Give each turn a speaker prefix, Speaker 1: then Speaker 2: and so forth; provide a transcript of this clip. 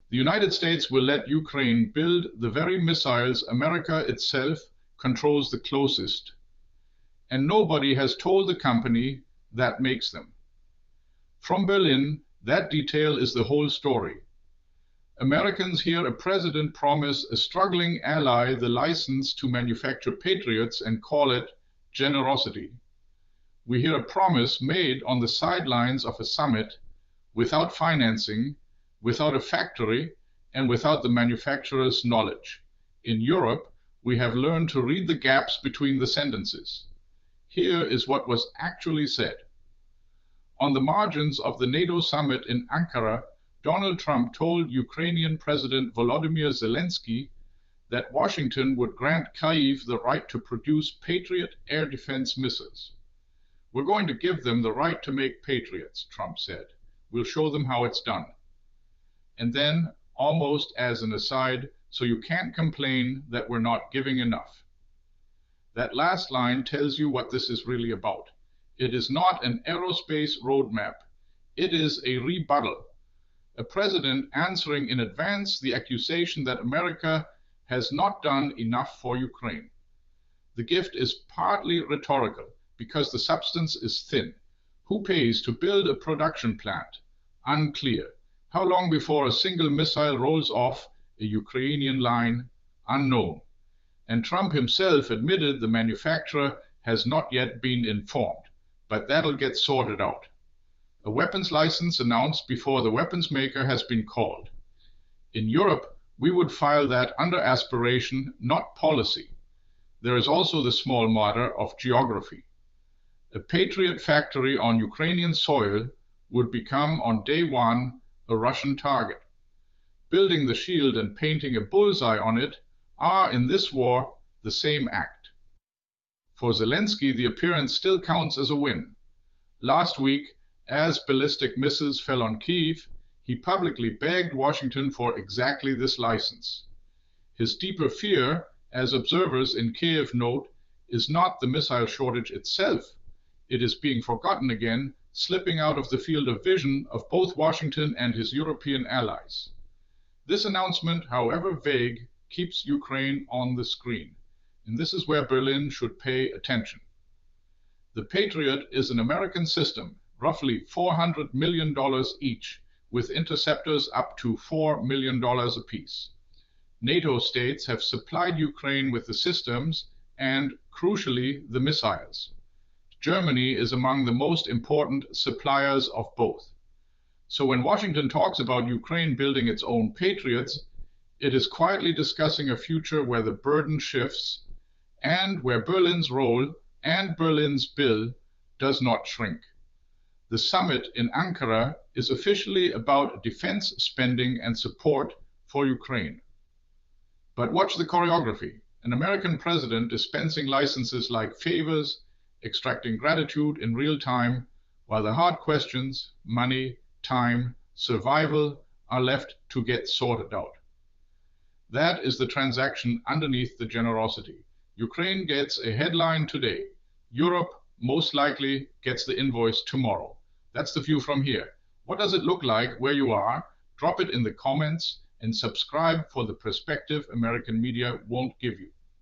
Speaker 1: The United States will let Ukraine build the very missiles America itself controls the closest, and nobody has told the company that makes them. From Berlin, that detail is the whole story. Americans hear a president promise a struggling ally the license to manufacture Patriots and call it generosity. We hear a promise made on the sidelines of a summit without financing, without a factory, and without the manufacturer's knowledge. In Europe, we have learned to read the gaps between the sentences. Here is what was actually said. On the margins of the NATO summit in Ankara, Donald Trump told Ukrainian President Volodymyr Zelenskyy that Washington would grant Kyiv the right to produce Patriot air defense missiles. We're going to give them the right to make Patriots, Trump said. We'll show them how it's done. And then, almost as an aside, so you can't complain that we're not giving enough. That last line tells you what this is really about. It is not an aerospace roadmap. It is a rebuttal. A president answering in advance the accusation that America has not done enough for Ukraine. The gift is partly rhetorical, because the substance is thin. Who pays to build a production plant? Unclear. How long before a single missile rolls off a Ukrainian line? Unknown. And Trump himself admitted the manufacturer has not yet been informed, but that'll get sorted out. A weapons license announced before the weapons maker has been called. In Europe, we would file that under aspiration, not policy. There is also the small matter of geography. A Patriot factory on Ukrainian soil would become on day one a Russian target. Building the shield and painting a bullseye on it are, in this war, the same act. For Zelenskyy, the appearance still counts as a win. Last week, as ballistic missiles fell on Kyiv, he publicly begged Washington for exactly this license. His deeper fear, as observers in Kyiv note, is not the missile shortage itself. It is being forgotten again, slipping out of the field of vision of both Washington and his European allies. This announcement, however vague, keeps Ukraine on the screen, and this is where Berlin should pay attention. The Patriot is an American system, roughly $400 million each, with interceptors up to $4 million apiece. NATO states have supplied Ukraine with the systems and, crucially, the missiles. Germany is among the most important suppliers of both. So when Washington talks about Ukraine building its own Patriots, it is quietly discussing a future where the burden shifts and where Berlin's role and Berlin's bill does not shrink. The summit in Ankara is officially about defense spending and support for Ukraine. But watch the choreography. An American president dispensing licenses like favors, extracting gratitude in real time, while the hard questions, money, time, survival, are left to get sorted out. That is the transaction underneath the generosity. Ukraine gets a headline today. Europe most likely gets the invoice tomorrow. That's the view from here. What does it look like where you are? Drop it in the comments and subscribe for the perspective American media won't give you.